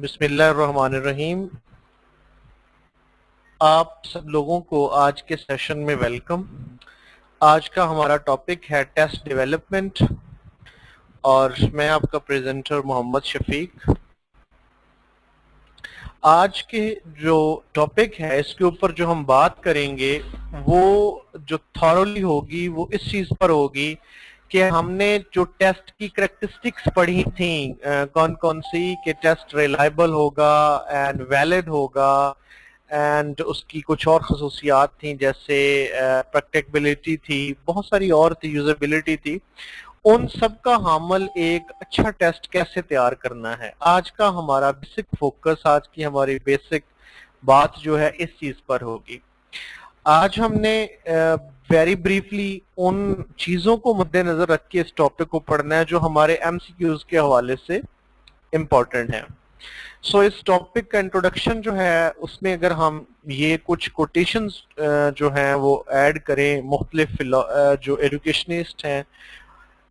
बिस्मिल्लाहिर्रहमानिर्रहीम। आप सब लोगों को आज के सेशन में वेलकम। आज का हमारा टॉपिक है टेस्ट डेवलपमेंट और मैं आपका प्रेजेंटर मोहम्मद शफीक। आज के जो टॉपिक है इसके ऊपर जो हम बात करेंगे वो जो थॉरोली होगी वो इस चीज़ पर होगी कि हमने जो टेस्ट की करैक्टरिस्टिक्स पढ़ी थी, कौन कौन सी कि टेस्ट रिलायबल होगा एंड वैलिड होगा एंड उसकी कुछ और खसूसियात थी जैसे प्रैक्टिकबिलिटी थी, बहुत सारी और थी, यूजेबिलिटी थी। उन सब का हामल एक अच्छा टेस्ट कैसे तैयार करना है, आज का हमारा बेसिक फोकस, आज की हमारी बेसिक बात जो है इस चीज पर होगी। आज हमने वेरी ब्रीफली उन चीजों को मद्देनजर रख के इस टॉपिक को पढ़ना है जो हमारे एमसीक्यूज के हवाले से इम्पोर्टेंट है। सो इस टॉपिक का इंट्रोडक्शन जो है उसमें अगर हम ये कुछ कोटेशंस जो हैं वो ऐड करें मुख्तलिफ जो एजुकेशनिस्ट हैं,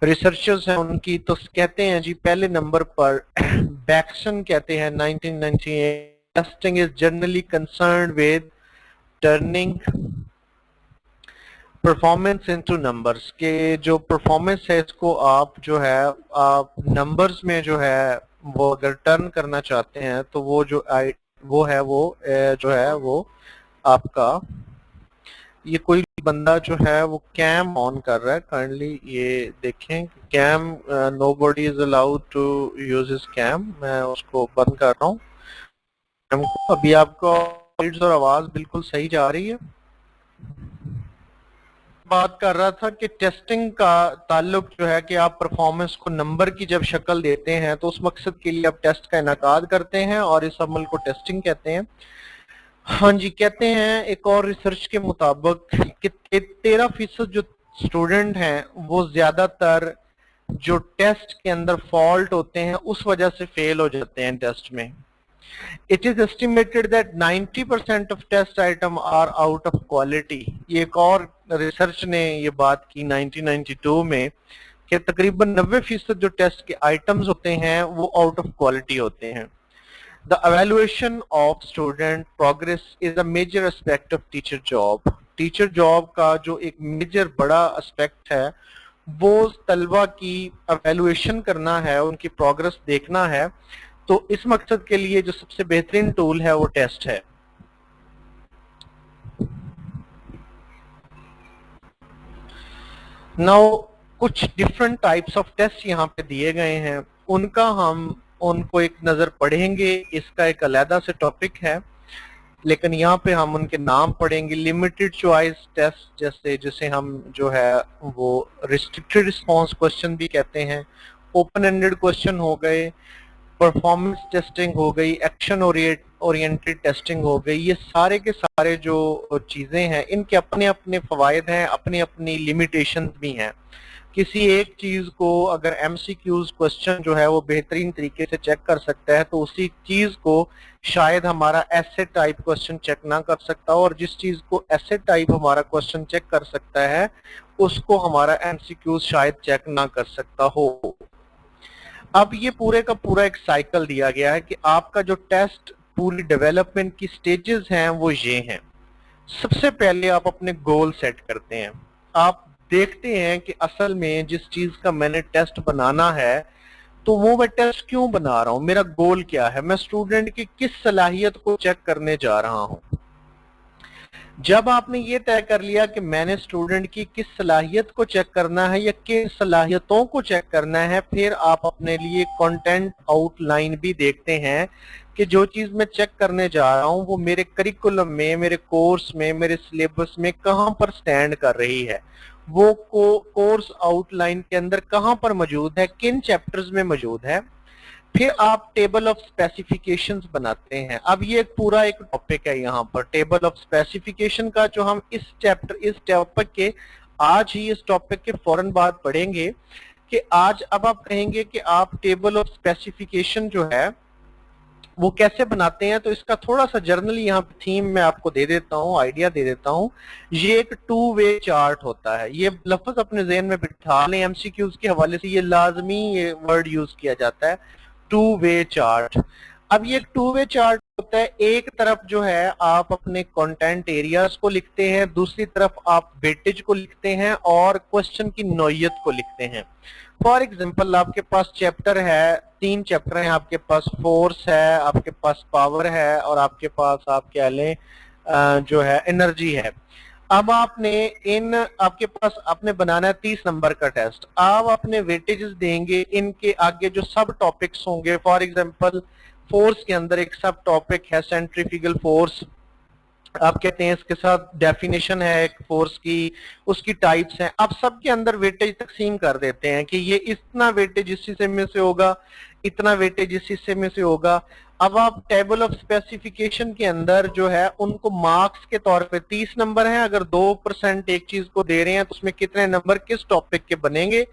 रिसर्चर्स हैं उनकी, तो कहते हैं जी पहले नंबर पर बैक्सन कहते हैं 1998, testing is generally concerned with turning performance into numbers, के जो परफॉर्मेंस है इसको आप जो है आप नंबर्स में जो है वो अगर टर्न करना चाहते हैं तो वो जो वो है वो जो है वो आपका, ये कोई बंदा जो है वो कैम ऑन कर रहा है, काइंडली ये देखें cam, nobody is allowed to use his cam. मैं उसको बंद कर रहा हूँ। अभी आपको और आवाज बिल्कुल सही जा रही है। बात कर रहा था कि टेस्टिंग का ताल्लुक जो है कि आप परफॉर्मेंस को नंबर की जब शक्ल देते हैं तो उस मकसद के लिए आप टेस्ट का इनेकाद करते हैं और इस अमल को टेस्टिंग कहते हैं। हाँ जी, कहते हैं एक और रिसर्च के मुताबिक कि 13% जो स्टूडेंट हैं वो ज्यादातर जो टेस्ट के अंदर फॉल्ट होते हैं उस वजह से फेल हो जाते हैं टेस्ट में। It is estimated that 90% of test item are out of quality। ये एक और रिसर्च ने ये बात की 1992 में कि तकरीबन 90% जो टेस्ट के आइटम्स होते हैं वो आउट ऑफ क्वालिटी होते हैं। The evaluation of student progress is a major aspect of teacher job। Teacher job का जो एक मेजर बड़ा एस्पेक्ट है वो तलबा की एवेल्युएशन करना है, उनकी प्रोग्रेस देखना है। तो इस मकसद के लिए जो सबसे बेहतरीन टूल है वो टेस्ट है। नाउ कुछ डिफरेंट टाइप्स ऑफ टेस्ट यहाँ पे दिए गए हैं, उनको एक नजर पढ़ेंगे। इसका एक अलहदा से टॉपिक है लेकिन यहाँ पे हम उनके नाम पढ़ेंगे। लिमिटेड चॉइस टेस्ट जैसे जिसे हम जो है वो रिस्ट्रिक्टेड रिस्पांस क्वेश्चन भी कहते हैं, ओपन एंडेड क्वेश्चन हो गए, परफॉर्मेंस टेस्टिंग हो गई, एक्शन ओरिएंटेड टेस्टिंग हो गई। ये सारे के सारे जो चीजें हैं इनके अपने अपने फवायद हैं, अपनी अपनी लिमिटेशंस भी हैं। किसी एक चीज को अगर एमसीक्यूज क्वेश्चन जो है वो बेहतरीन तरीके से चेक कर सकता है तो उसी चीज को शायद हमारा ऐसे टाइप क्वेश्चन चेक ना कर सकता हो, और जिस चीज को ऐसे टाइप हमारा क्वेश्चन चेक कर सकता है उसको हमारा एमसीक्यूज शायद चेक ना कर सकता हो। अब ये पूरे का पूरा एक साइकिल दिया गया है कि आपका जो टेस्ट पूरी डेवलपमेंट की स्टेजेस हैं वो ये हैं। सबसे पहले आप अपने गोल सेट करते हैं, आप देखते हैं कि असल में जिस चीज का मैंने टेस्ट बनाना है तो वो मैं टेस्ट क्यों बना रहा हूं, मेरा गोल क्या है, मैं स्टूडेंट की किस सलाहियत को चेक करने जा रहा हूं। जब आपने ये तय कर लिया कि मैंने स्टूडेंट की किस सलाहियत को चेक करना है या किन सलाहियतों को चेक करना है, फिर आप अपने लिए कंटेंट आउटलाइन भी देखते हैं कि जो चीज मैं चेक करने जा रहा हूं वो मेरे करिकुलम में, मेरे कोर्स में, मेरे सिलेबस में कहां पर स्टैंड कर रही है, वो कोर्स आउटलाइन के अंदर कहां पर मौजूद है, किन चैप्टर्स में मौजूद है। फिर आप टेबल ऑफ स्पेसिफिकेशंस बनाते हैं। अब ये पूरा एक टॉपिक है यहाँ पर टेबल ऑफ स्पेसिफिकेशन का, जो हम इस टॉपिक के आज ही इस टॉपिक के फौरन बाद पढ़ेंगे कि आज अब आप कहेंगे कि आप टेबल ऑफ स्पेसिफिकेशन जो है वो कैसे बनाते हैं। तो इसका थोड़ा सा जर्नली यहाँ पे थीम मैं आपको दे देता हूँ, आइडिया दे देता हूँ। ये एक 2 वे चार्ट होता है, ये लफ्ज अपने ज़हन में बिठा लें, एमसीक्यूज के हवाले से ये लाजमी ये वर्ड यूज किया जाता है, 2 वे चार्ट। अब ये एक टू वे चार्ट होता है, एक तरफ जो है आप अपने कंटेंट एरियाज को लिखते हैं, दूसरी तरफ आप वेटेज को लिखते हैं और क्वेश्चन की नौयत को लिखते हैं। फॉर एग्जांपल आपके पास चैप्टर है, 3 चैप्टर हैं आपके पास, फोर्स है, आपके पास पावर है और आपके पास आप कह लें जो है एनर्जी है। अब आपने आपके पास आपने बनाना है 30 नंबर का टेस्ट। आप अपने वेटेजेस देंगे, इनके आगे जो सब टॉपिक्स होंगे, फॉर एग्जांपल फोर्स के अंदर एक सब टॉपिक है सेंट्रीफ्यूगल फोर्स, आप कहते हैं इसके साथ डेफिनेशन है एक फोर्स की, उसकी टाइप्स हैं। आप सबके अंदर वेटेज तकसीम कर देते हैं कि ये इतना वेटेज इस हिस्से में से होगा, इतना वेटेज इस हिस्से में से होगा। अब आप टेबल ऑफ स्पेसिफिकेशन के अंदर जो है उनको मार्क्स के तौर पे 30 नंबर हैं, अगर 2% एक चीज को दे रहे हैं तो उसमें कितने नंबर किस टॉपिक के बनेंगे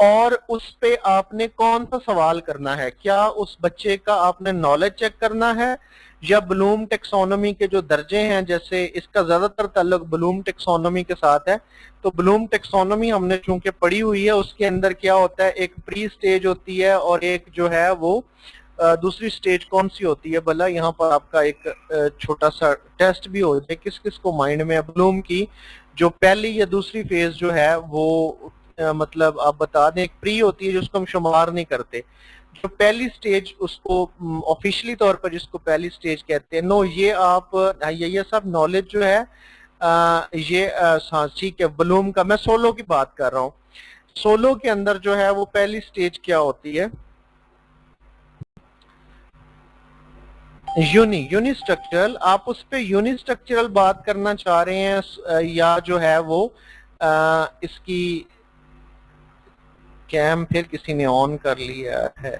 और उस पे आपने कौन सा सवाल करना है। क्या उस बच्चे का आपने नॉलेज चेक करना है या ब्लूम टेक्सोनोमी के जो दर्जे हैं, जैसे इसका ज्यादातर ताल्लुक ब्लूम टेक्सोनोमी के साथ है, तो ब्लूम टेक्सोनोमी हमने चूंकि पढ़ी हुई है, उसके अंदर क्या होता है, एक प्री स्टेज होती है और एक जो है वो दूसरी स्टेज कौन सी होती है भला। यहाँ पर आपका एक छोटा सा टेस्ट भी हो जाए किस किस को माइंड में है। ब्लूम की जो पहली या दूसरी फेज जो है वो मतलब आप बता दें, एक प्री होती है जिसको हम शुमार नहीं करते, जो पहली स्टेज उसको ऑफिशियली तौर पर जिसको पहली स्टेज कहते हैं। नो, ये आप ये सब नॉलेज जो है ये हाँ ठीक है, ब्लूम का मैं सोलो की बात कर रहा हूँ। सोलो के अंदर जो है वो पहली स्टेज क्या होती है, यूनिस्ट्रक्चरल। आप उस पे यूनिस्ट्रक्चरल बात करना चाह रहे हैं या जो है वो इसकी कैम फिर किसी ने ऑन कर लिया है।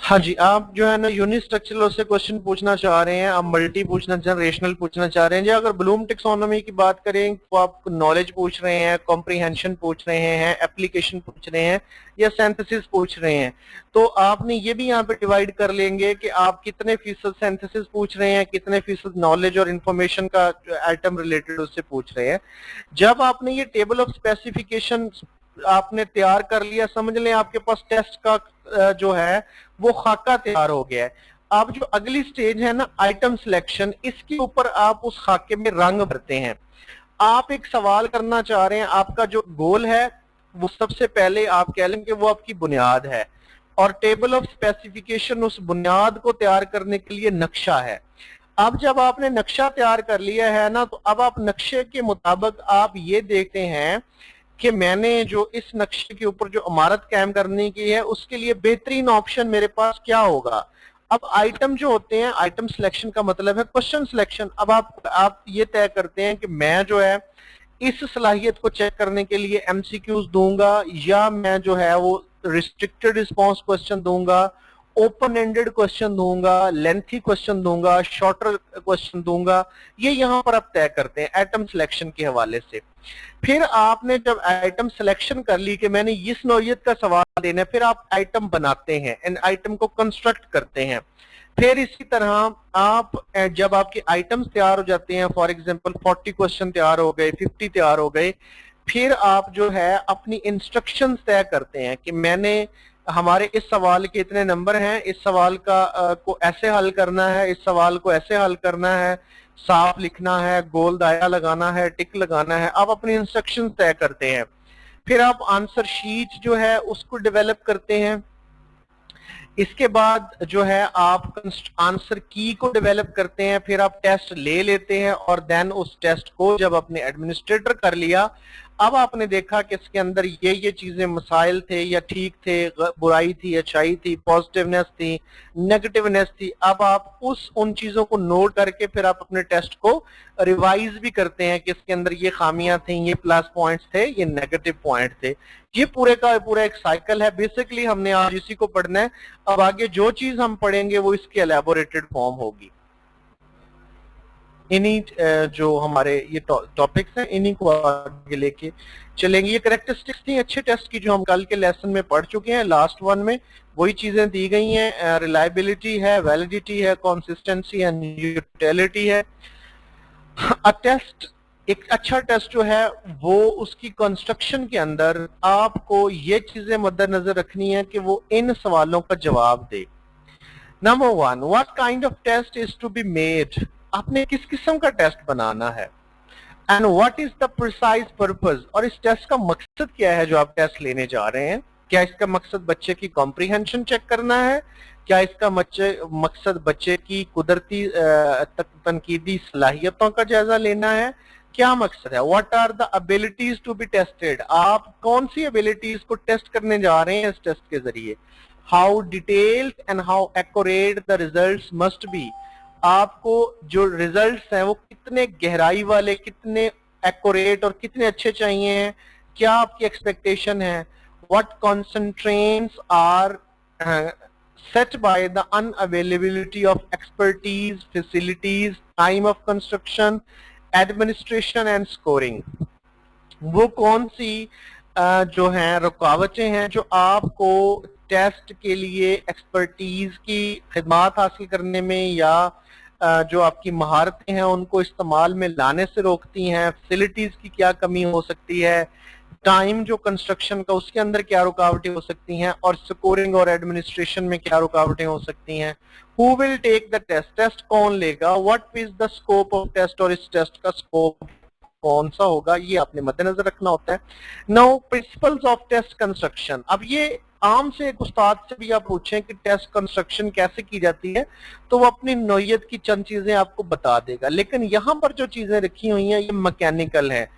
हाँ जी, आप जो है ना यूनिस्ट्रक्चरल से क्वेश्चन पूछना चाह रहे हैं, आप मल्टी पूछना चाह रहे हैं, रेशनल पूछना चाह रहे हैं। जी अगर ब्लूम टेक्सोनोमी की बात करें तो आप नॉलेज पूछ रहे हैं, कॉम्प्रिहेंशन पूछ रहे हैं, एप्लीकेशन पूछ रहे हैं या सिंथेसिस पूछ रहे हैं, तो आपने ये भी यहाँ पे डिवाइड कर लेंगे कि आप कितने फीसद सिंथेसिस पूछ रहे हैं, कितने फीसद नॉलेज और इन्फॉर्मेशन का आइटम रिलेटेड उससे पूछ रहे हैं। जब आपने ये टेबल ऑफ स्पेसिफिकेशन आपने तैयार कर लिया, समझ लें आपके पास टेस्ट का जो है वो खाका तैयार हो गया है। अब जो अगली स्टेज है ना आइटम सिलेक्शन, इसके ऊपर आप उस खाके में रंग भरते हैं। आप एक सवाल करना चाह रहे हैं, आपका जो गोल है वो सबसे पहले आप कह लें कि वो आपकी बुनियाद है और टेबल ऑफ स्पेसिफिकेशन उस बुनियाद को तैयार करने के लिए नक्शा है। अब जब आपने नक्शा तैयार कर लिया है ना, तो अब आप नक्शे के मुताबिक आप ये देखते हैं कि मैंने जो इस नक्शे के ऊपर जो इमारत कायम करने की है उसके लिए बेहतरीन ऑप्शन मेरे पास क्या होगा। अब आइटम जो होते हैं, आइटम सिलेक्शन का मतलब है क्वेश्चन सिलेक्शन। अब आप ये तय करते हैं कि मैं जो है इस सलाहियत को चेक करने के लिए एमसीक्यूज दूंगा या मैं जो है वो रिस्ट्रिक्टेड रिस्पांस क्वेश्चन दूंगा, ओपन एंडेड क्वेश्चन दूंगा, लेंथी क्वेश्चन दूंगा, शॉर्टर क्वेश्चन दूंगा। ये यहाँ पर आप तय करते हैं आइटम सिलेक्शन के हवाले से। फिर आपने जब आइटम सिलेक्शन कर ली कि मैंने इस नौयत का सवाल देना है, फिर आप आइटम बनाते हैं, इन आइटम को कंस्ट्रक्ट करते हैं। फिर इसी तरह आप जब आपके आइटम्स तैयार हो जाते हैं, फॉर एग्जांपल 40 क्वेश्चन तैयार हो गए, 50 तैयार हो गए, फिर आप जो है अपनी इंस्ट्रक्शंस तय करते हैं कि मैंने हमारे इस सवाल के इतने नंबर हैं, इस सवाल का को ऐसे हल करना है, इस सवाल को ऐसे हल करना है, साफ लिखना है, गोल दायरा लगाना है, टिक लगाना है। आप अपनी इंस्ट्रक्शंस तय करते हैं। फिर आप आंसर शीट जो है उसको डेवलप करते हैं। इसके बाद जो है आप आंसर की को डेवलप करते हैं। फिर आप टेस्ट ले लेते हैं और देन उस टेस्ट को जब अपने एडमिनिस्ट्रेटर कर लिया, अब आपने देखा कि इसके अंदर ये चीजें मसाइल थे या ठीक थे, बुराई थी, अच्छाई थी, पॉजिटिवनेस थी, नेगेटिवनेस थी। अब आप उन चीजों को नोट करके फिर आप अपने टेस्ट को रिवाइज भी करते हैं कि इसके अंदर ये खामियां थी, ये प्लस पॉइंट्स थे, ये नेगेटिव पॉइंट थे। ये पूरे का पूरा एक साइकिल है। बेसिकली हमने आज इसी को पढ़ना है। अब आगे जो चीज हम पढ़ेंगे वो इसकी एलैबोरेटेड फॉर्म होगी। इन्हीं जो हमारे ये टॉपिक्स हैं इन्हीं को आगे लेके चलेंगे। ये कैरेक्टरिस्टिक्स थी अच्छे टेस्ट की जो हम कल के लेसन में पढ़ चुके हैं। लास्ट वन में वही चीजें दी गई हैं, रिलायबिलिटी है, वैलिडिटी है, कंसिस्टेंसी एंड यूटिलिटी है। टेस्ट, एक अच्छा टेस्ट जो है वो उसकी कंस्ट्रक्शन के अंदर आपको ये चीजें मद्देनजर रखनी है कि वो इन सवालों का जवाब दे। Number 1, what kind of test is to be made, आपने किस किस्म का टेस्ट बनाना है, and what is the precise purpose, और इस टेस्ट का मकसद क्या है जो आप टेस्ट लेने जा रहे हैं। क्या इसका मकसद बच्चे की कॉम्प्रिहेंशन चेक करना है, क्या इसका मकसद बच्चे की कुदरती तनकीदी सलाहियतों का जायजा लेना है, क्या मकसद है। What are the abilities to be tested, आप कौन सी एबिलिटीज को टेस्ट करने जा रहे हैं इस टेस्ट के जरिए। How detailed and how accurate the results must be, आपको जो रिजल्ट्स हैं वो कितने गहराई वाले, कितने एक्यूरेट और कितने अच्छे चाहिए हैं, क्या आपकी एक्सपेक्टेशन है। What constraints are set by the unavailability of expertise, facilities, time of construction, administration and scoring, वो कौन सी जो हैं रुकावटें हैं जो आपको टेस्ट के लिए एक्सपर्टीज की खिदमात हासिल करने में या जो आपकी महारतें हैं उनको इस्तेमाल में लाने से रोकती हैं। फैसिलिटीज की क्या कमी हो सकती है, टाइम जो कंस्ट्रक्शन का उसके अंदर क्या रुकावटें हो सकती हैं, और स्कोरिंग और एडमिनिस्ट्रेशन में क्या रुकावटें हो सकती हैं। Who will take the test, test कौन लेगा। What is the scope of test, और इस टेस्ट का स्कोप कौन सा होगा, ये आपने मद्देनजर रखना होता है। Now principles of test construction, अब ये आम से एक उस्ताद से भी आप पूछें कि टेस्ट कंस्ट्रक्शन कैसे की जाती है तो वो अपनी नौयत की चंद चीजें आपको बता देगा, लेकिन यहाँ पर जो चीजें रखी हुई हैं ये मैकेनिकल है।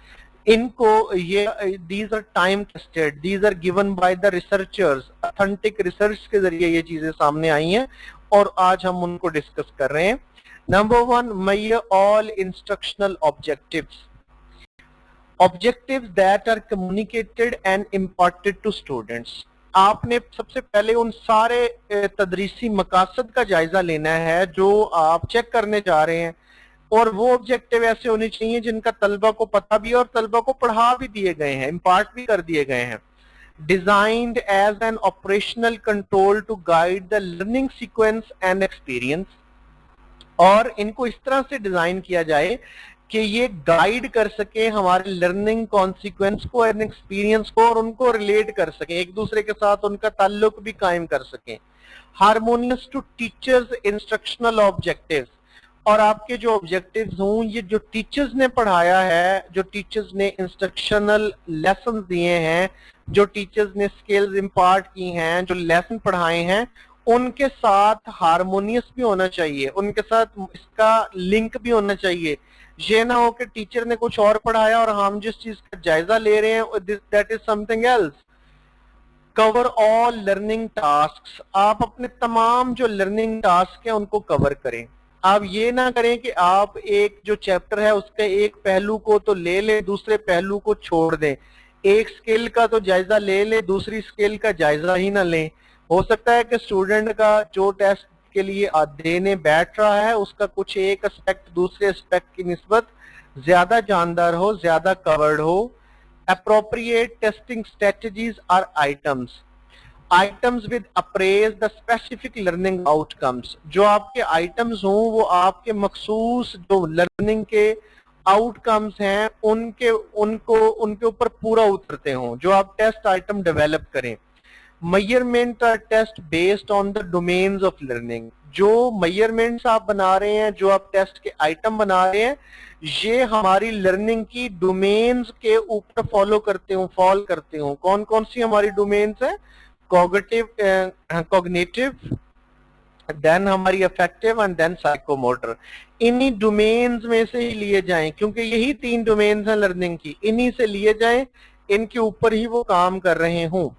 इनको ये these are time tested, these are given by the researchers, authentic research के जरिए ये चीजें सामने आई हैं और आज हम उनको डिस्कस कर रहे हैं। Number 1, measure all instructional objectives, objectives that are communicated and imparted to students। आपने सबसे पहले उन सारे तदरीसी मकासद का जायजा लेना है जो आप चेक करने जा रहे हैं, और वो ऑब्जेक्टिव ऐसे होने चाहिए जिनका तलबा को पता भी और तलबा को पढ़ा भी दिए गए हैं, इम्पार्ट भी कर दिए गए हैं। Designed as an operational control to guide the learning sequence and experience, और इनको इस तरह से डिजाइन किया जाए कि ये गाइड कर सके हमारे लर्निंग कॉन्सिक्वेंस को एंड एक्सपीरियंस को, और उनको रिलेट कर सके, एक दूसरे के साथ उनका ताल्लुक भी कायम कर सके। Harmonious to teachers instructional objectives, और आपके जो ऑब्जेक्टिव्स हों ये जो टीचर्स ने पढ़ाया है, जो टीचर्स ने इंस्ट्रक्शनल लेसन दिए हैं, जो टीचर्स ने स्किल्स इम्पार्ट की हैं, जो लेसन पढ़ाए हैं, उनके साथ हार्मोनियस भी होना चाहिए, उनके साथ इसका लिंक भी होना चाहिए। ये ना हो कि टीचर ने कुछ और पढ़ाया और हम जिस चीज का जायजा ले रहे हैं that is something else. Cover all learning tasks, आप अपने तमाम जो लर्निंग टास्क हैं उनको कवर करें। आप ये ना करें कि आप एक जो चैप्टर है उसके एक पहलू को तो ले लें, दूसरे पहलू को छोड़ दें। एक स्किल का तो जायजा ले लें, दूसरी स्किल का जायजा ही ना लें। हो सकता है कि स्टूडेंट का जो टेस्ट के लिए देने बैठ रहा है उसका कुछ एक एस्पेक्ट दूसरे एस्पेक्ट की निस्बत ज्यादा जानदार हो, ज्यादा कवर्ड हो। appropriate testing strategies are items with appraise the specific learning outcomes, जो आपके आइटम्स हों वो आपके मखसूस जो लर्निंग के आउटकम्स हैं उनके ऊपर पूरा उतरते हों, जो आप टेस्ट आइटम डेवलप करें। Measurement are test based on the domains of learning, जो मेजरमेंट्स आप बना रहे हैं, जो आप टेस्ट के आइटम बना रहे हैं, ये हमारी लर्निंग की डोमेन्स के ऊपर फॉल करते हो। कौन कौन सी हमारी डोमेन्स हैं, कॉग्निटिव, देन हमारी अफेक्टिव एंड देन साइकोमोटर। इन्हीं डोमेन्स में से ही लिए जाएं, क्योंकि यही 3 डोमेन्स हैं लर्निंग की, इन्हीं से लिए जाएं, इनके ऊपर ही वो काम कर रहे हों।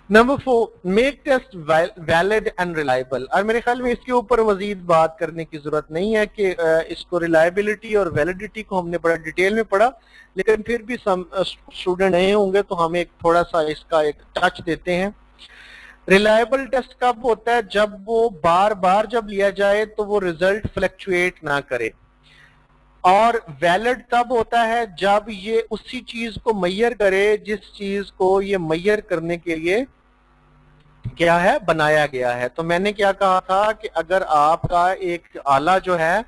Number 4, make test valid and reliable, और मेरे ख्याल में इसके ऊपर मजीद बात करने की जरूरत नहीं है कि इसको रिलायबिलिटी और वैलिडिटी को हमने बड़ा डिटेल में पढ़ा, लेकिन फिर भी सम स्टूडेंट नए होंगे तो हम एक थोड़ा सा इसका एक टच देते हैं। रिलायबल टेस्ट कब होता है, जब वो बार बार जब लिया जाए तो वो रिजल्ट फ्लक्चुएट ना करे, और वैलिड तब होता है जब ये उसी चीज को मैयर करे जिस चीज को ये मैयर करने के लिए क्या है बनाया गया है। तो मैंने क्या कहा था कि अगर आपका एक आला जो है,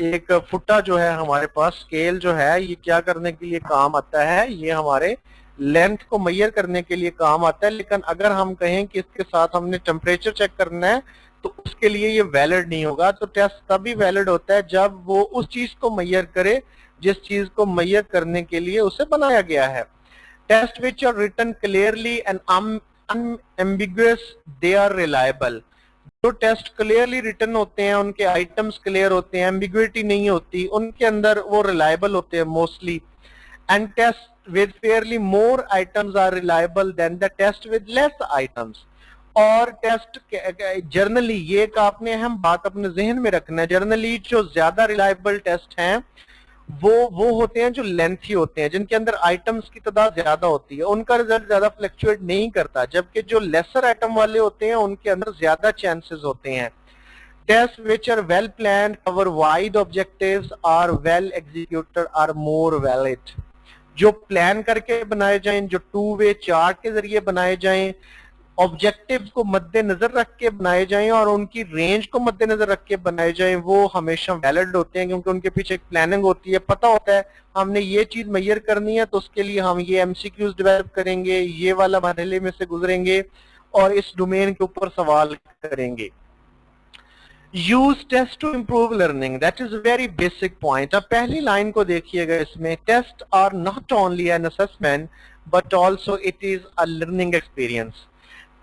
एक फुट्टा जो है हमारे पास, स्केल जो है, ये क्या करने के लिए काम आता है, ये हमारे लेंथ को मेजर करने के लिए काम आता है, लेकिन अगर हम कहें कि इसके साथ हमने टेम्परेचर चेक करना है तो उसके लिए ये वैलिड नहीं होगा। तो टेस्ट तभी वैलिड होता है जब वो उस चीज को मेजर करे जिस चीज को मेजर करने के लिए उसे बनाया गया है। Test which are written clearly and unambiguous they are reliable. जो टेस्ट क्लियरली रिटन होते हैं, उनके आइटम्स क्लियर होते हैं, एम्बिग्युइटी नहीं होती, उनके अंदर वो रिलायबल होते हैं mostly. And test with fairly more items are reliable than the test with less items. और टेस्ट जर्नली, ये एक आपने अहम बात अपने जहन में रखना है, जर्नली जो ज्यादा रिलायबल टेस्ट हैं वो होते हैं जो लेंथी होते हैं, जिनके अंदर आइटम्स की तादाद ज्यादा होती है, उनका रिजल्ट ज्यादा फ्लक्चुएट नहीं करता, जबकि जो लेसर आइटम वाले होते हैं उनके अंदर ज्यादा चांसेस होते हैं। Test which are well planned, cover wide objectives, are well executed, are more valid. जो प्लान करके बनाए जाएं, जो 2 वे चार्ट के जरिए बनाए जाएं, ऑब्जेक्टिव्स को मद्देनजर रख के बनाए जाएं और उनकी रेंज को मद्देनजर रख के बनाए जाएं, वो हमेशा वैलिड होते हैं, क्योंकि उनके पीछे एक प्लानिंग होती है, पता होता है हमने ये चीज मेजर करनी है तो उसके लिए हम ये एमसीक्यूज डेवलप करेंगे, ये वाला मरहले में से गुजरेंगे और इस डोमेन के ऊपर सवाल करेंगे। Use test to improve learning, that is very basic point. अब पहली लाइन को देखिएगा, इसमें test are not only an assessment but also it is a learning experience.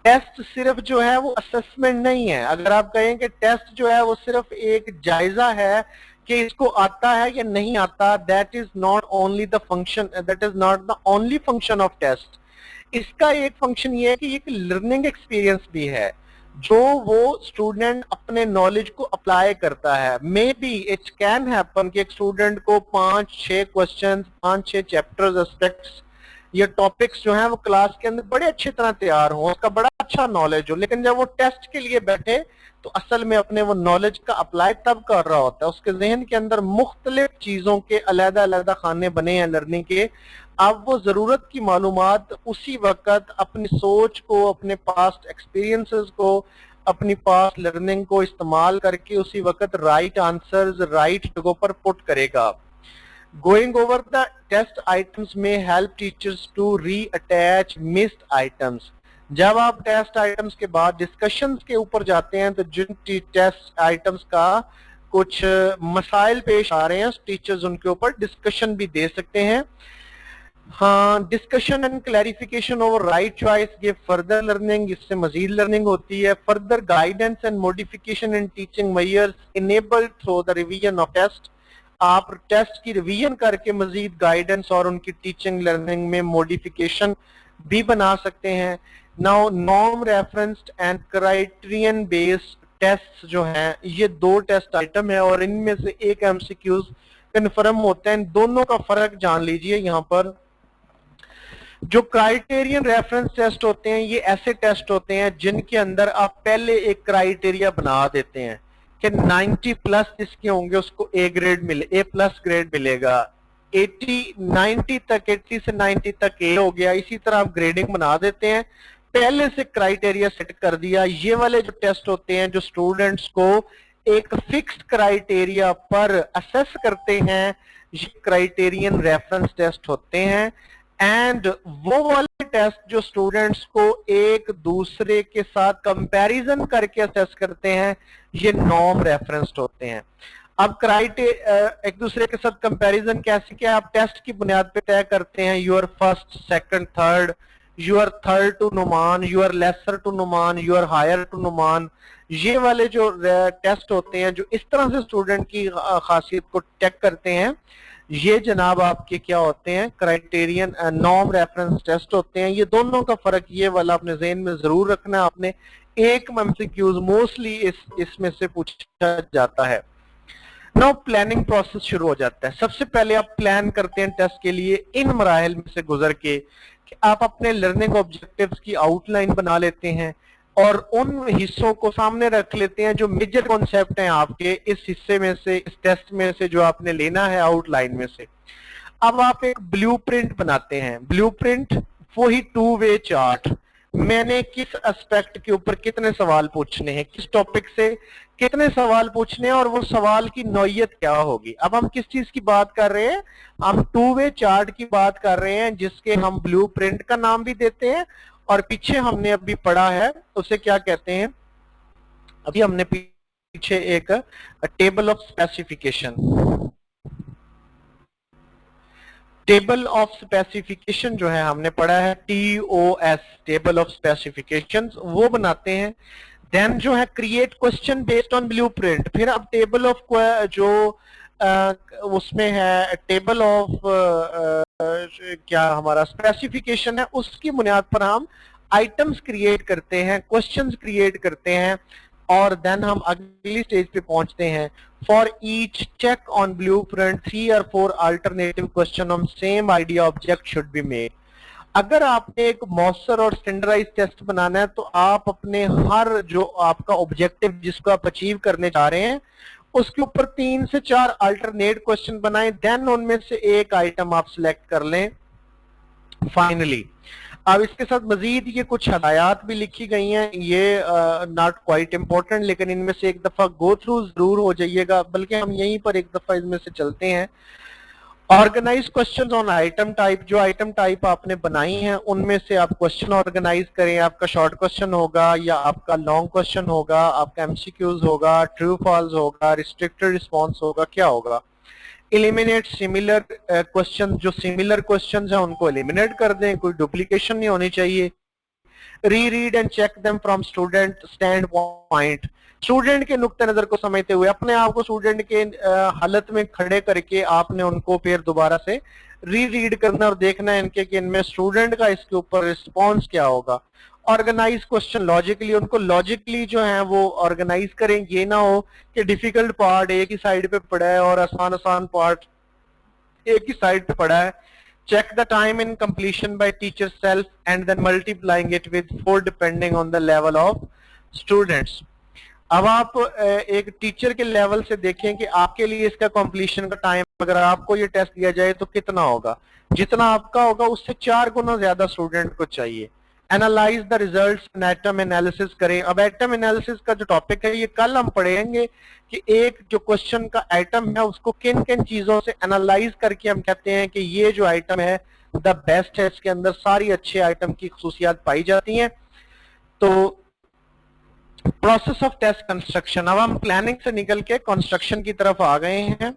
Test सिर्फ जो है वो असेसमेंट नहीं है। अगर आप कहें कि टेस्ट जो है वो सिर्फ एक जायजा है कि इसको आता है या नहीं आता, that is not only the function, that is not the only function of test. इसका एक फंक्शन ये है कि एक लर्निंग एक्सपीरियंस भी है जो वो स्टूडेंट अपने नॉलेज को अप्लाई करता है। May be it can happen कि एक स्टूडेंट को 5-6 क्वेश्चन, 5-6 चैप्टर्स, एस्पेक्ट्स या टॉपिक्स जो हैं वो क्लास के अंदर बड़े अच्छी तरह तैयार हो, उसका बड़ा अच्छा नॉलेज हो, लेकिन जब वो टेस्ट के लिए बैठे तो असल में अपने वो नॉलेज का अप्लाई तब कर रहा होता है। उसके जहन के अंदर मुख्तलिफ चीजों के अलग-अलग खाने बने हैं लर्निंग के। अब वो जरूरत की मालूमात उसी वक्त अपनी सोच को, अपने पास्ट एक्सपीरियंसेस को, अपनी पास्ट लर्निंग को इस्तेमाल करके उसी वक्त राइट आंसर्स राइट जगहों पर पुट करेगा। Going over the test items may help teachers to reattach missed items. जब आप टेस्ट आइटम्स के बाद डिस्कशंस के ऊपर जाते हैं तो जिन टेस्ट आइटम्स का कुछ मसाइल पेश आ रहे हैं, टीचर्स उनके ऊपर डिस्कशन भी दे सकते हैं। हाँ, discussion and clarification over right choice give further learning, इससे मजीद लर्निंग होती है। Further guidance and modification in teaching measures enabled through the revision of test. आप टेस्ट की रिवीजन करके मजीद गाइडेंस और उनकी टीचिंग लर्निंग में मॉडिफिकेशन भी बना सकते हैं। Now norm referenced and criterion based test जो हैं, ये 2 टेस्ट आइटम है और इनमें से एक एमसीक्यूज कन्फर्म होते हैं। इन दोनों का फर्क जान लीजिए। यहाँ पर जो क्राइटेरियन रेफरेंस टेस्ट होते हैं ये ऐसे टेस्ट होते हैं जिनके अंदर आप पहले एक क्राइटेरिया बना देते हैं कि 90 प्लस जिसके होंगे उसको ए ग्रेड मिले, ए प्लस ग्रेड मिलेगा। 90 तक, 80 से 90 तक ए हो गया। इसी तरह आप ग्रेडिंग बना देते हैं, पहले से क्राइटेरिया सेट कर दिया। ये वाले जो टेस्ट होते हैं जो स्टूडेंट्स को एक फिक्स्ड क्राइटेरिया पर असेस करते हैं, ये क्राइटेरियन रेफरेंस टेस्ट होते हैं। एंड वो वाले टेस्ट जो स्टूडेंट्स को एक दूसरे के साथ कंपैरिजन करके असेस करते हैं, ये नॉर्म रेफरेंस्ड होते हैं। अब एक दूसरे के साथ कंपैरिजन कैसे, क्या आप टेस्ट की बुनियाद पे तय करते हैं, you are first, second, third, you are third to Numan, you are lesser to Numan, you are higher to Numan. ये वाले जो टेस्ट होते हैं जो इस तरह से स्टूडेंट की खासियत को चेक करते हैं, ये जनाब आपके क्या होते हैं, क्राइटेरियन नॉर्म रेफरेंस टेस्ट होते हैं। ये दोनों का फर्क ये वाला अपने ज़हन में जरूर रखना है आपने। एक एमसीक्यूज मोस्टली इसमें से पूछा जाता है। नाउ प्लानिंग प्रोसेस शुरू हो जाता है। सबसे पहले आप प्लान करते हैं टेस्ट के लिए इन मराहिल में से गुजर के कि आप अपने लर्निंग ऑब्जेक्टिव्स की आउटलाइन बना लेते हैं और उन हिस्सों को सामने रख लेते हैं जो मेजर कॉन्सेप्ट हैं आपके इस हिस्से में से, इस टेस्ट में से जो आपने लेना है आउटलाइन में से। अब आप एक ब्लूप्रिंट बनाते हैं। ब्लूप्रिंट वही 2 वे चार्ट। मैंने किस एस्पेक्ट के ऊपर कितने सवाल पूछने हैं, किस टॉपिक से कितने सवाल पूछने हैं और वो सवाल की नौयत क्या होगी। अब हम किस चीज की बात कर रहे हैं, हम टू वे चार्ट की बात कर रहे हैं, जिसके हम ब्लूप्रिंट का नाम भी देते हैं और पीछे हमने अभी पढ़ा है उसे क्या कहते हैं, अभी हमने पीछे एक table of specification, table of specification जो है हमने पढ़ा है, TOS टेबल ऑफ स्पेसिफिकेशंस, वो बनाते हैं। देन जो है create question based on blueprint, फिर अब टेबल ऑफ जो उसमें है टेबल ऑफ क्या हमारा स्पेसिफिकेशन है, उसकी बुनियाद पर हम आइटम्स क्रिएट करते हैं, क्वेश्चंस क्रिएट करते हैं और देन हम अगली स्टेज पे पहुंचते हैं। For each check on blueprint 3 or 4 alternative question on same idea object should be made. अगर आपने एक मॉइस्चर और स्टैंडर्डाइज टेस्ट बनाना है तो आप अपने हर जो आपका ऑब्जेक्टिव जिसको आप अचीव करने जा रहे हैं उसके ऊपर 3 से 4 अल्टरनेट क्वेश्चन बनाएं, देन उनमें से एक आइटम आप सिलेक्ट कर लें फाइनली। अब इसके साथ मजीद ये कुछ हदायत भी लिखी गई हैं, ये नॉट क्वाइट इम्पोर्टेंट, लेकिन इनमें से एक दफा गो थ्रू जरूर हो जाइएगा, बल्कि हम यहीं पर एक दफा इनमें से चलते हैं। Organize question on item type, जो आइटम टाइप आपने बनाई हैं उनमें से आप क्वेश्चन ऑर्गेनाइज करें। आपका शॉर्ट क्वेश्चन होगा या आपका लॉन्ग क्वेश्चन होगा, आपका एमसीक्यूज होगा, ट्रू फॉल्स होगा, रिस्ट्रिक्टेड रिस्पॉन्स होगा, क्या होगा। एलिमिनेट सिमिलर क्वेश्चन, जो सिमिलर क्वेश्चन है उनको एलिमिनेट कर दें, कोई डुप्लीकेशन नहीं होनी चाहिए। Read and check them from student stand point, student के नुक्ते नजर को समझते हुए अपने आप को स्टूडेंट के हालत में खड़े करके आपने उनको फिर दोबारा से रीड करना और देखना है इनके कि इनमें स्टूडेंट का इसके ऊपर रिस्पॉन्स क्या होगा। ऑर्गेनाइज क्वेश्चन लॉजिकली, उनको लॉजिकली जो है वो ऑर्गेनाइज करें, ये ना हो कि डिफिकल्ट पार्ट एक ही साइड पे पड़ा है और आसान आसान पार्ट एक ही साइड पे पड़ा है। Check the time in completion by teacher self and then multiplying it with 4 depending on the level of students. अब आप एक टीचर के लेवल से देखें कि आपके लिए इसका कंप्लीशन का टाइम, अगर आपको ये टेस्ट दिया जाए तो कितना होगा, जितना आपका होगा उससे 4 गुना ज्यादा स्टूडेंट को चाहिए। Analyse the results, atom analysis करें। अब एटम एनालिसिस का जो टॉपिक है ये कल हम पढ़ेंगे कि एक जो क्वेश्चन का आइटम है उसको किन किन चीजों से एनालाइज करके हम कहते हैं कि ये जो आइटम है द बेस्ट है, इसके अंदर सारी अच्छे आइटम की खसूसियात पाई जाती हैं। तो प्रोसेस ऑफ टेस्ट कंस्ट्रक्शन, अब हम प्लानिंग से निकल के कंस्ट्रक्शन की तरफ आ गए हैं।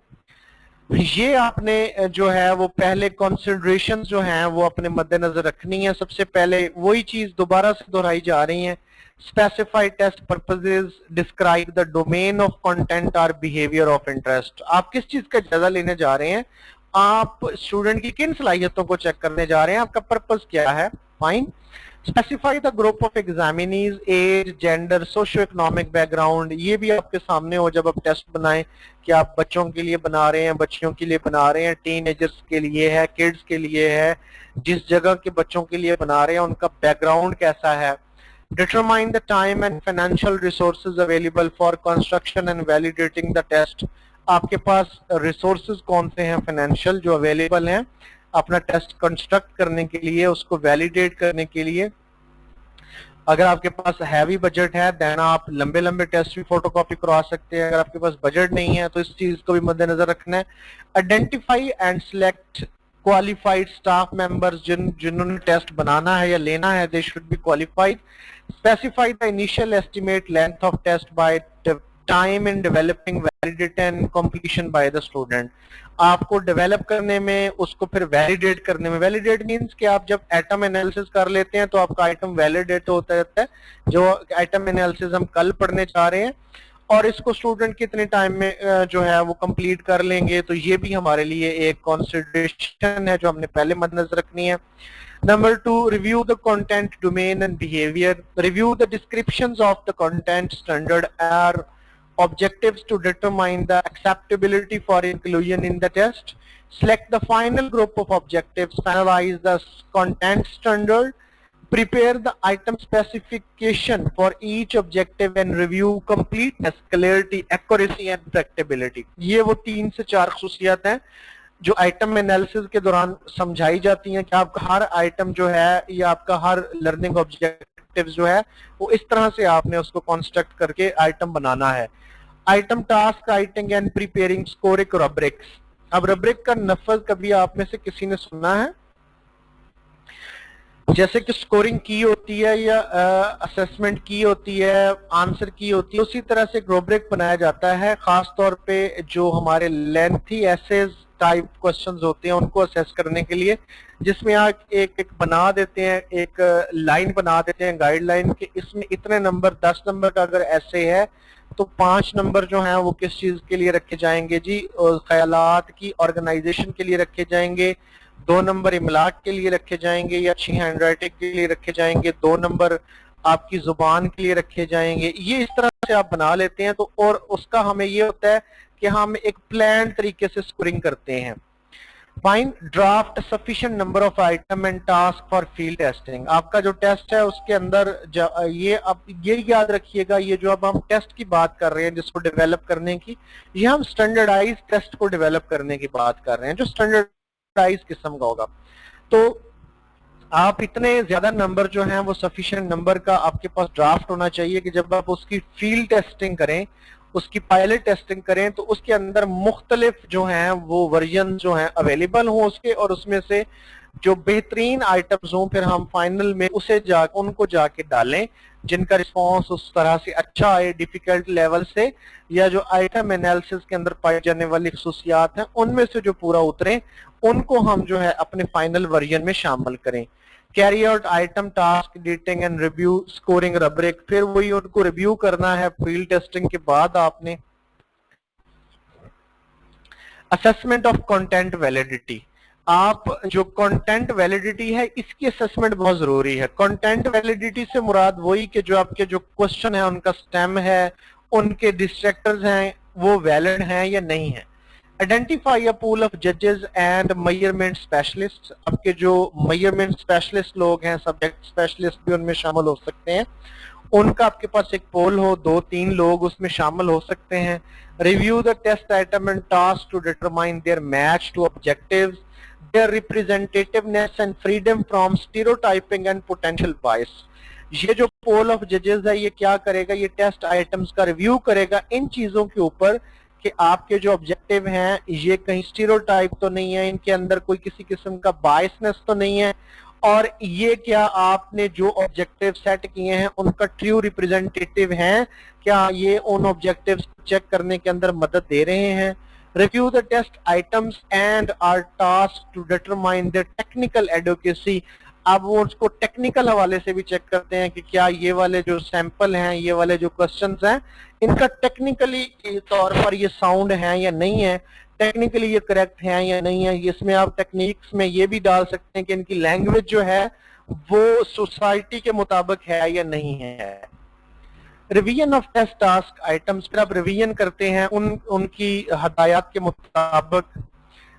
ये आपने जो है वो पहले कंसिडरेशन जो हैं वो अपने मद्देनजर रखनी है। सबसे पहले वही चीज दोबारा से दोहराई जा रही है, specify test purposes, describe the domain of content और बिहेवियर ऑफ इंटरेस्ट। आप किस चीज का जायजा लेने जा रहे हैं, आप स्टूडेंट की किन सलाहियतों को चेक करने जा रहे हैं, आपका पर्पस क्या है। Fine. Specify the group of examinees, age, gender, socio economic background, ये भी आपके सामने हो जब आप टेस्ट बनाएं कि आप बच्चों के लिए बना रहे हैं, बच्चियों के लिए बना रहे हैं, टीनेजर्स के लिए है, किड्स के लिए है, जिस जगह के बच्चों के लिए बना रहे हैं उनका बैकग्राउंड कैसा है। Determine the time and financial resources available for construction and validating the test, आपके पास रिसोर्सेज कौन से हैं फाइनेंशियल जो अवेलेबल हैं अपना टेस्ट कंस्ट्रक्ट करने के लिए, उसको वैलिडेट करने के लिए। अगर आपके पास हैवी बजट है देन आप लंबे लंबे टेस्ट भी फोटोकॉपी करवा सकते हैं। अगर आपके पास बजट नहीं है तो इस चीज को भी मद्देनजर रखना है। Identify and select qualified staff members, जिन्होंने टेस्ट बनाना है या लेना है, they should be qualified. Specify the initial estimate length of test by time in developing, validate and completion by the student, आपको डेवलप करने में उसको फिर वैलिडेट करने में। वैलिडेट मींस कि आप जब एटम एनालिसिस कर लेते हैं तो आपका आइटम वैलिडेट होता रहता है। जो आइटम एनालिसिस हम कल पढ़ने जा रहे हैं और इसको स्टूडेंट कितने टाइम में जो है वो कंप्लीट कर लेंगे, तो ये भी हमारे लिए एक कंसिडरेशन है जो हमने पहले मद्देनजर रखनी है। Number 2, review the content, domain and behavior. Review the descriptions of the content, standard are objectives to determine the acceptability for inclusion in the test. Select the final group of objectives, finalize the content standard, prepare the item specification for each objective and review completeness, clarity, accuracy and practicability. ये वो 3 से 4 खसूसियात हैं जो item analysis के दौरान समझाई जाती हैं कि आपका हर आइटम जो है या आपका हर लर्निंग ऑब्जेक्टिव जो है वो इस तरह से आपने उसको कंस्ट्रक्ट करके आइटम बनाना है। Item task writing and preparing scoring rubrics. अब रब्रिक का नफज कभी आप में से किसी ने सुना है? जैसे कि स्कोरिंग की होती है या असेसमेंट की होती है, आंसर की होती है, उसी तरह से एक रूब्रिक बनाया जाता है खास तौर पे जो हमारे लेंथी एसेज टाइप क्वेश्चंस होते हैं उनको असेस करने के लिए, जिसमें आप एक बना देते हैं, एक लाइन बना देते हैं गाइडलाइन के, इसमें इतने नंबर 10 नंबर का अगर ऐसे है तो 5 नंबर जो हैं वो किस चीज के लिए रखे जाएंगे जी, ख्यालात की ऑर्गेनाइजेशन के लिए रखे जाएंगे, 2 नंबर इमलाक के लिए रखे जाएंगे या अच्छी हैंडराइटिंग के लिए रखे जाएंगे, 2 नंबर आपकी जुबान के लिए रखे जाएंगे। ये इस तरह से आप बना लेते हैं तो, और उसका हमें ये होता है कि हम एक प्लान तरीके से स्कोरिंग करते हैं। Find draft sufficient number of item and task for field testing. आपका जो टेस्ट है उसके अंदर ये आप ये याद रखिएगा, ये जो अब हम टेस्ट की बात कर रहे हैं जिसको डेवलप करने की, ये हम स्टैंडर्डाइज टेस्ट को डेवलप करने की बात कर रहे हैं जो स्टैंडर्डाइज किस्म का होगा। तो आप इतने ज्यादा नंबर जो हैं वो सफिशिएंट नंबर का आपके पास ड्राफ्ट होना चाहिए कि जब आप उसकी फील्ड टेस्टिंग करें, उसकी पायलट टेस्टिंग करें तो उसके अंदर मुख्तलिफ जो हैं वो वर्जन जो हैं अवेलेबल हों उसके, और उसमें से जो बेहतरीन आइटम्स हों फिर हम फाइनल में उनको जाके डालें जिनका रिस्पांस उस तरह से अच्छा आए डिफिकल्ट लेवल से, या जो आइटम एनालिसिस के अंदर पाई जाने वाली खसूसियात हैं उनमें से जो पूरा उतरे उनको हम जो है अपने फाइनल वर्जन में शामिल करें। Carry out item task editing and review scoring rubric, फिर वही उनको रिव्यू करना है फील्ड टेस्टिंग के बाद आपने। असेसमेंट ऑफ कंटेंट वैलिडिटी, आप जो कंटेंट वैलिडिटी है इसकी असेसमेंट बहुत जरूरी है। कंटेंट वैलिडिटी से मुराद वही कि जो आपके जो क्वेश्चन है उनका स्टेम है, उनके डिस्ट्रैक्टर्स हैं वो वैलिड हैं या नहीं है। आइडेंटिफाई अ पूल ऑफ जजेस एंड मेजरमेंट स्पेशलिस्ट, आपके जो मेजरमेंट स्पेशलिस्ट लोग हैं, सब्जेक्ट स्पेशलिस्ट भी उनमें शामिल हो सकते हैं, उनका आपके पास एक पोल हो, 2-3 लोग उसमें शामिल हो सकते हैं। Review the test item and task to determine their match to objectives, their representativeness and freedom from stereotyping and potential bias. ये जो पोल ऑफ जजेस है ये क्या करेगा, ये टेस्ट आइटम्स का रिव्यू करेगा इन चीजों के ऊपर कि आपके जो ऑब्जेक्टिव हैं ये कहीं स्टीरियोटाइप तो नहीं है, इनके अंदर कोई किसी किस्म का बायसनेस तो नहीं है, और ये क्या आपने जो ऑब्जेक्टिव सेट किए हैं उनका ट्रू रिप्रेजेंटेटिव हैं, क्या ये उन ऑब्जेक्टिव्स को चेक करने के अंदर मदद दे रहे हैं। Review the test items and are task to determine the technical adequacy, अब वो उसको टेक्निकल हवाले से भी चेक करते हैं कि क्या ये वाले जो सैंपल हैं, ये वाले जो क्वेश्चंस हैं, इनका टेक्निकली तौर पर ये साउंड है या नहीं है, टेक्निकली ये करेक्ट है या नहीं है। इसमें आप टेक्निक्स में ये भी डाल सकते हैं कि इनकी लैंग्वेज जो है वो सोसाइटी के मुताबिक है या नहीं है। Revision of test task items, फिर आप रिवीजन करते हैं उनकी हदायत के मुताबिक।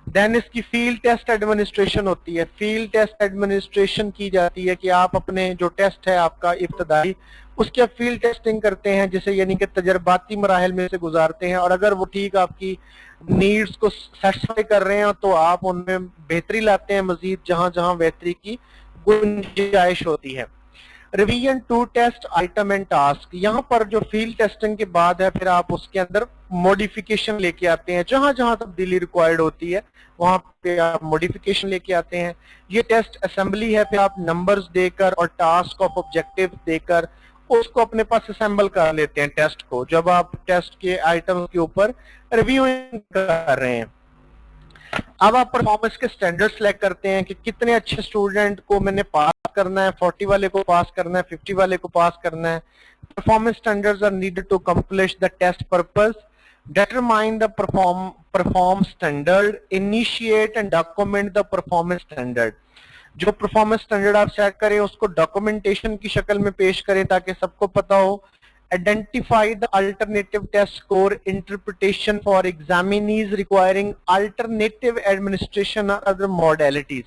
देन इसकी फील्ड टेस्ट एडमिनिस्ट्रेशन होती है। फील्ड टेस्ट एडमिनिस्ट्रेशन की जाती है कि आप अपने जो टेस्ट है आपका इब्तदाई, उसके आप फील्ड टेस्टिंग करते हैं, जिसे यानी कि तजर्बाती मराहल में से गुजारते हैं, और अगर वो ठीक आपकी नीड्स को सेटिस्फाई कर रहे हैं तो आप उनमें बेहतरी लाते हैं मजीद जहां जहां बेहतरी की गुंजाइश होती है। Revision to test item and task, यहाँ पर जो फील्ड टेस्टिंग के बाद है फिर आप उसके अंदर मॉडिफिकेशन लेके आते हैं, जहां जहां तब्दीली रिक्वायर्ड होती है वहां पे आप मॉडिफिकेशन लेके आते हैं। ये टेस्ट असेंबली है, फिर आप नंबर्स देकर और टास्क ऑफ ऑब्जेक्टिव देकर उसको अपने पास असेंबल कर लेते हैं टेस्ट को, जब आप टेस्ट के आइटम के ऊपर रिव्यूइंग कर रहे हैं। अब आप परफॉर्मेंस के स्टैंडर्ड सेलेक्ट करते हैं कि कितने अच्छे स्टूडेंट को मैंने पास करना है, 40 वाले को पास करना है, 50 वाले को पास करना है। Performance standards are needed to complete the test purpose, determine the perform standard, initiate and document the performance standard। जो परफॉर्मेंस स्टैंडर्ड आप सेट करें उसको डॉक्यूमेंटेशन की शक्ल में पेश करें ताकि सबको पता हो। Identify the alternative test score interpretation for examinees requiring alternative administration और अदर मॉडलिटीज।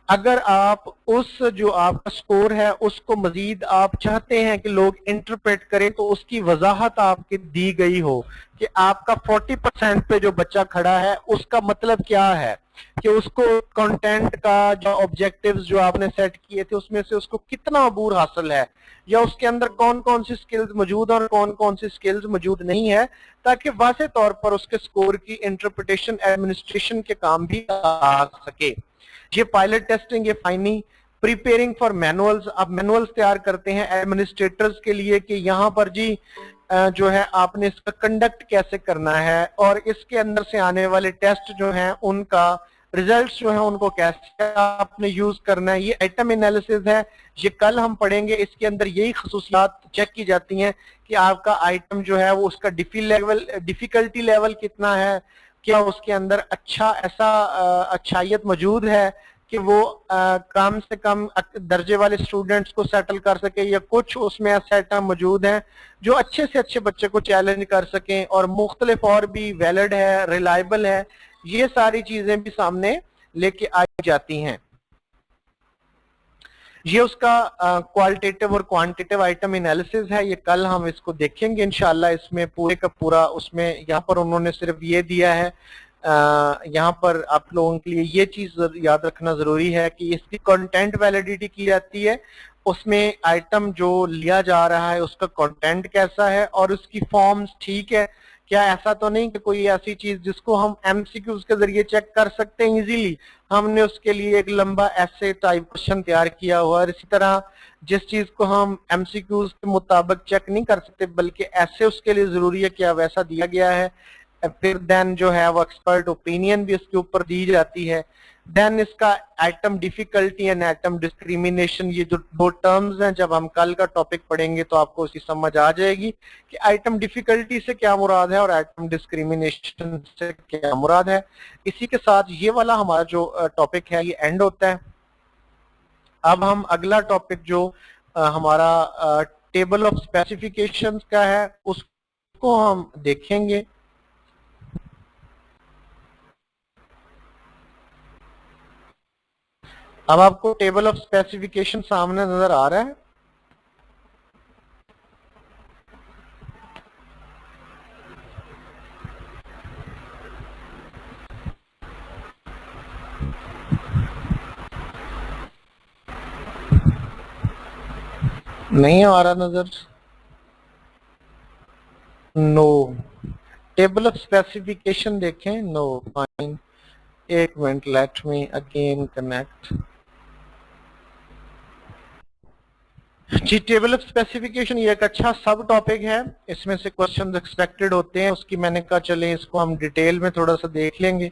अगर आप उस जो आपका स्कोर है उसको मजीद आप चाहते हैं कि लोग इंटरप्रेट करें, तो उसकी वजाहत आपकी दी गई हो कि आपका 40% पे जो बच्चा खड़ा है उसका मतलब क्या है, कि उसको कंटेंट का जो ऑब्जेक्टिव्स जो आपने सेट किए थे उसमें से उसको कितना अबूर हासिल है, या उसके अंदर कौन कौन सी स्किल्स मौजूद है और कौन कौन सी स्किल्स मौजूद नहीं है, ताकि वाज़ेह तौर पर उसके स्कोर की इंटरप्रिटेशन एडमिनिस्ट्रेशन के काम भी आ सके। ये पायलट टेस्टिंग, ये फाइनिंग, प्रिपेयरिंग फॉर मैनुअल्स, आप मैनुअल्स तैयार करते हैं एडमिनिस्ट्रेटर्स के लिए कि यहाँ पर जी जो है आपने इसका कंडक्ट कैसे करना है, और इसके अंदर से आने वाले टेस्ट जो हैं उनका रिजल्ट्स जो है उनको कैसे आपने यूज करना है। ये आइटम एनालिसिस है, ये कल हम पढ़ेंगे। इसके अंदर यही खसूसियात चेक की जाती हैं कि आपका आइटम जो है वो उसका डिफिकल्टी लेवल कितना है, क्या उसके अंदर अच्छा ऐसा अच्छाइयत मौजूद है कि वो कम से कम दर्जे वाले स्टूडेंट्स को सेटल कर सके, या कुछ उसमें ऐसे आइटम मौजूद हैं जो अच्छे से अच्छे बच्चे को चैलेंज कर सकें और मुख्तलिफ और भी वैलिड है, रिलायबल है। ये सारी चीजें भी सामने लेके आई जाती हैं। ये उसका क्वालिटेटिव और क्वांटिटेटिव आइटम एनालिसिस है, ये कल हम इसको देखेंगे इंशाल्लाह। इसमें पूरे का पूरा उसमें यहाँ पर उन्होंने सिर्फ ये दिया है, यहाँ पर आप लोगों के लिए ये चीज याद रखना जरूरी है कि इसकी कंटेंट वैलिडिटी की जाती है, उसमें आइटम जो लिया जा रहा है उसका कंटेंट कैसा है और उसकी फॉर्म्स ठीक है क्या। ऐसा तो नहीं कि कोई ऐसी चीज जिसको हम एमसीक्यूज के जरिए चेक कर सकते हैं इजीली, हमने उसके लिए एक लंबा ऐसे टाइप क्वेश्चन तैयार किया हुआ है। इसी तरह जिस चीज को हम एमसीक्यूज के मुताबिक चेक नहीं कर सकते बल्कि ऐसे उसके लिए जरूरी है कि वैसा दिया गया है, फिर देन जो है वो एक्सपर्ट ओपिनियन भी इसके ऊपर दी जाती है। देन इसका item difficulty and item discrimination, ये जो दो टर्म्स हैं, जब हम कल का टॉपिक पढ़ेंगे तो आपको उसकी समझ आ जाएगी कि आइटम डिफिकल्टी से क्या मुराद है और आइटम डिस्क्रिमिनेशन से क्या मुराद है। इसी के साथ ये वाला हमारा जो टॉपिक है ये एंड होता है। अब हम अगला टॉपिक जो हमारा टेबल ऑफ स्पेसिफिकेशंस का है उसको हम देखेंगे। अब आपको टेबल ऑफ स्पेसिफिकेशन सामने नजर आ रहा है। नहीं आ रहा नजर? नो, टेबल ऑफ स्पेसिफिकेशन देखें। नो, फाइन, एक minute, let me again connect. जी, टेबल ऑफ स्पेसिफिकेशन ये एक अच्छा सब टॉपिक है, इसमें से क्वेश्चन एक्सपेक्टेड होते हैं। उसकी मैंने कहा चले इसको हम डिटेल में थोड़ा सा देख लेंगे।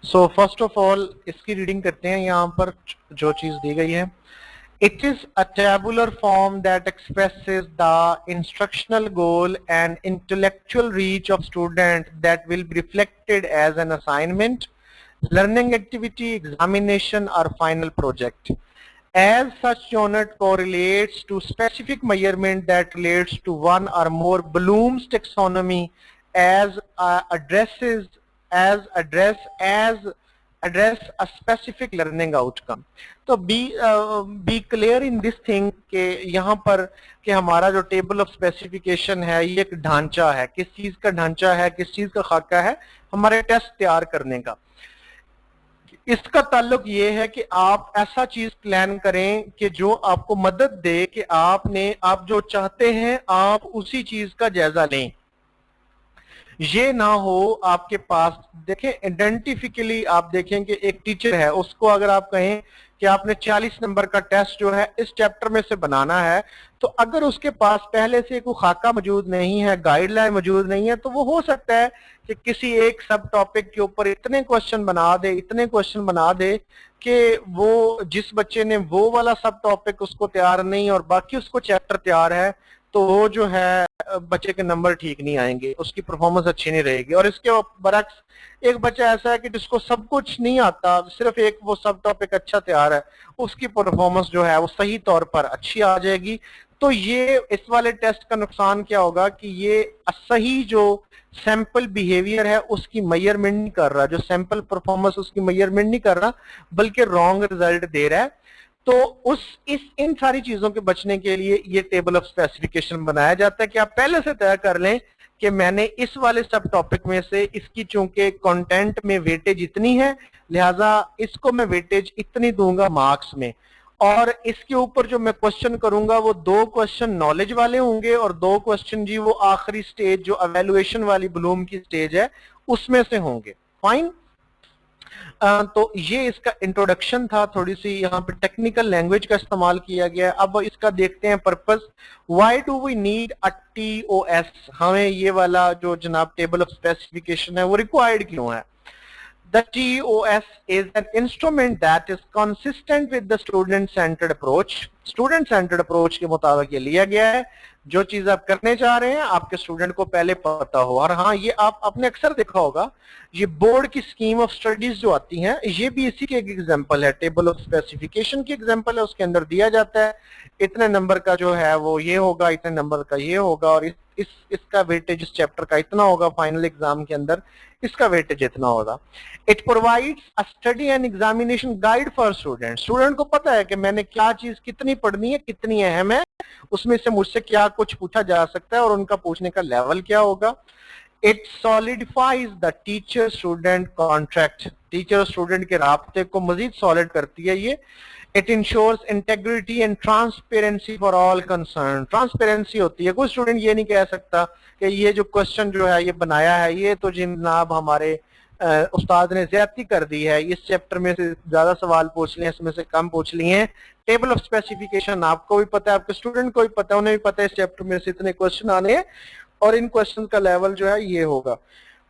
सो फर्स्ट ऑफ ऑल इसकी रीडिंग करते हैं। यहाँ पर जो चीज दी गई है, it is a tabular form that expresses the instructional goal and intellectual reach of student that will be reflected as an assignment, learning activity, examination or final project. As such unit correlates to specific measurement that relates to one or more Bloom's taxonomy as address a specific learning outcome. तो be clear in this thing के यहाँ पर कि हमारा जो table of specification है ये एक ढांचा है। किस चीज का ढांचा है, किस चीज का खाका है? हमारे टेस्ट तैयार करने का। इसका ताल्लुक ये है कि आप ऐसा चीज प्लान करें कि जो आपको मदद दे कि आप जो चाहते हैं आप उसी चीज का जायजा लें। ये ना हो आपके पास, देखें आइडेंटिफिकली आप देखें कि एक टीचर है, उसको अगर आप कहें कि आपने 40 नंबर का टेस्ट जो है इस चैप्टर में से बनाना है, तो अगर उसके पास पहले से कोई खाका मौजूद नहीं है, गाइडलाइन मौजूद नहीं है, तो वो हो सकता है कि किसी एक सब टॉपिक के ऊपर इतने क्वेश्चन बना दे कि वो जिस बच्चे ने वो वाला सब टॉपिक उसको तैयार नहीं और बाकी उसको चैप्टर तैयार है, तो वो जो है बच्चे के नंबर ठीक नहीं आएंगे, उसकी परफॉर्मेंस अच्छी नहीं रहेगी। और इसके बरक्स एक बच्चा ऐसा है कि जिसको सब कुछ नहीं आता, सिर्फ एक वो सब टॉपिक अच्छा तैयार है, उसकी परफॉर्मेंस जो है वो सही तौर पर अच्छी आ जाएगी। तो ये इस वाले टेस्ट का नुकसान क्या होगा कि ये सही जो सैंपल बिहेवियर है उसकी मेजरमेंट नहीं कर रहा, जो सैंपल परफॉर्मेंस उसकी मेजरमेंट नहीं कर रहा, बल्कि रॉन्ग रिजल्ट दे रहा है। तो इन सारी चीजों के बचने के लिए ये टेबल ऑफ स्पेसिफिकेशन बनाया जाता है कि आप पहले से तय कर लें कि मैंने इस वाले सब टॉपिक में से इसकी चूंकि कंटेंट में वेटेज इतनी है, लिहाजा इसको मैं वेटेज इतनी दूंगा मार्क्स में, और इसके ऊपर जो मैं क्वेश्चन करूंगा वो 2 क्वेश्चन नॉलेज वाले होंगे और 2 क्वेश्चन जी वो आखिरी स्टेज जो एवेल्युएशन वाली ब्लूम की स्टेज है उसमें से होंगे। फाइन। तो ये इसका इंट्रोडक्शन था, थोड़ी सी यहाँ पे टेक्निकल लैंग्वेज का इस्तेमाल किया गया है। अब इसका देखते हैं purpose. Why do we need a TOS, हमें ये वाला जो जनाब टेबल ऑफ स्पेसिफिकेशन है वो रिक्वायर्ड क्यों है? The TOS is an instrument that is consistent with the student-centered approach. Student-centered approach के मुताबिक ये लिया गया है। जो चीज आप करने चाह रहे हैं आपके स्टूडेंट को पहले पता हो। और हाँ, ये आपने अक्सर देखा होगा, ये बोर्ड की स्कीम ऑफ स्टडीज जो आती हैं ये भी इसी के एक एग्जांपल है, टेबल ऑफ स्पेसिफिकेशन की एग्जांपल है। उसके अंदर दिया जाता है इतने नंबर का जो है वो ये होगा, इतने नंबर का ये होगा, और इसका वेटेज इस चैप्टर का इतना होगा, फाइनल एग्जाम के अंदर इसका वेटेज इतना होगा। It provides a study and examination guide for student. Student को पता है कि मैंने क्या चीज कितनी पढ़नी है, कितनी अहम है, उसमें से मुझसे क्या कुछ पूछा जा सकता है और उनका पूछने का लेवल क्या होगा। It solidifies the teacher student contract, teacher student के राब्ते को मजीद सॉलिड करती है ये। It ensures integrity and transparency for all concern. Transparency होती है, कोई स्टूडेंट ये नहीं कह सकता कि ये जो क्वेश्चन जो है ये बनाया है ये तो जनाब हमारे उस्ताद ने ज्यादती कर दी है, इस चैप्टर में से ज्यादा सवाल पूछ लिए, इसमें से कम पूछ लिए हैं। टेबल ऑफ स्पेसिफिकेशन आपको भी पता है, आपके स्टूडेंट को भी पता है, उन्हें भी पता है इस चैप्टर में से इतने क्वेश्चन आने हैं और इन क्वेश्चन का लेवल जो है ये होगा।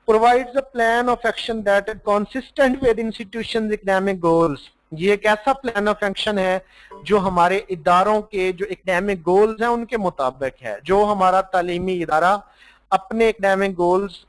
Provides a plan of action that is consistent with institutions academic goals. ये एक ऐसा प्लान ऑफ एक्शन है जो हमारे इदारों के जो एकेडमिक गोल्स हैं उनके मुताबिक है। जो हमारा तालीमी इदारा अपने एकेडमिक गोल्स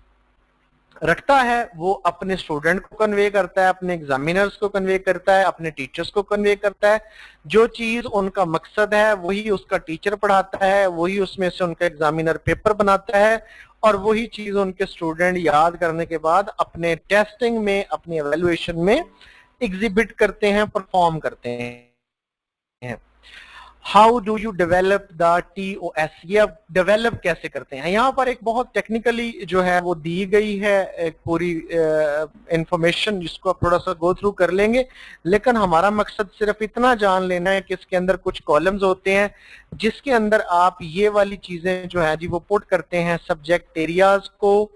रखता है वो अपने स्टूडेंट को कन्वे करता है, अपने एग्जामिनर्स को कन्वे करता है, अपने टीचर्स को कन्वे करता है। जो चीज उनका मकसद है वही उसका टीचर पढ़ाता है, वही उसमें से उनका एग्जामिनर पेपर बनाता है और वही चीज उनके स्टूडेंट याद करने के बाद अपने टेस्टिंग में, अपनी एवेल्युएशन में एग्जिबिट करते हैं, परफॉर्म करते हैं। How do you develop the TOS, ये अब डेवलप कैसे करते हैं? यहाँ पर एक बहुत टेक्निकली जो है वो दी गई है एक पूरी इंफॉर्मेशन, जिसको आप थोड़ा सा गो थ्रू कर लेंगे, लेकिन हमारा मकसद सिर्फ इतना जान लेना है कि इसके अंदर कुछ कॉलम्स होते हैं जिसके अंदर आप ये वाली चीजें जो है जी वो पुट करते हैं, सब्जेक्ट एरियाज को,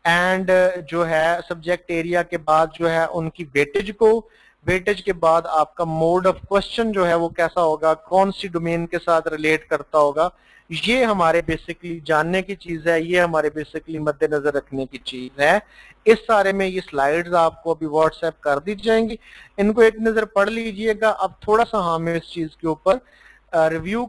एंड जो है सब्जेक्ट एरिया के बाद जो है उनकी वेटेज को, वेटेज के बाद आपका मोड ऑफ क्वेश्चन जो है वो कैसा होगा, कौन सी डोमेन के साथ रिलेट करता होगा। ये हमारे बेसिकली जानने की चीज है, ये हमारे बेसिकली मद्देनजर रखने की चीज है। इस सारे में ये स्लाइड्स आपको अभी व्हाट्सएप कर दी जाएंगी, इनको एक नजर पढ़ लीजिएगा। अब थोड़ा सा हमें इस चीज के ऊपर रिव्यू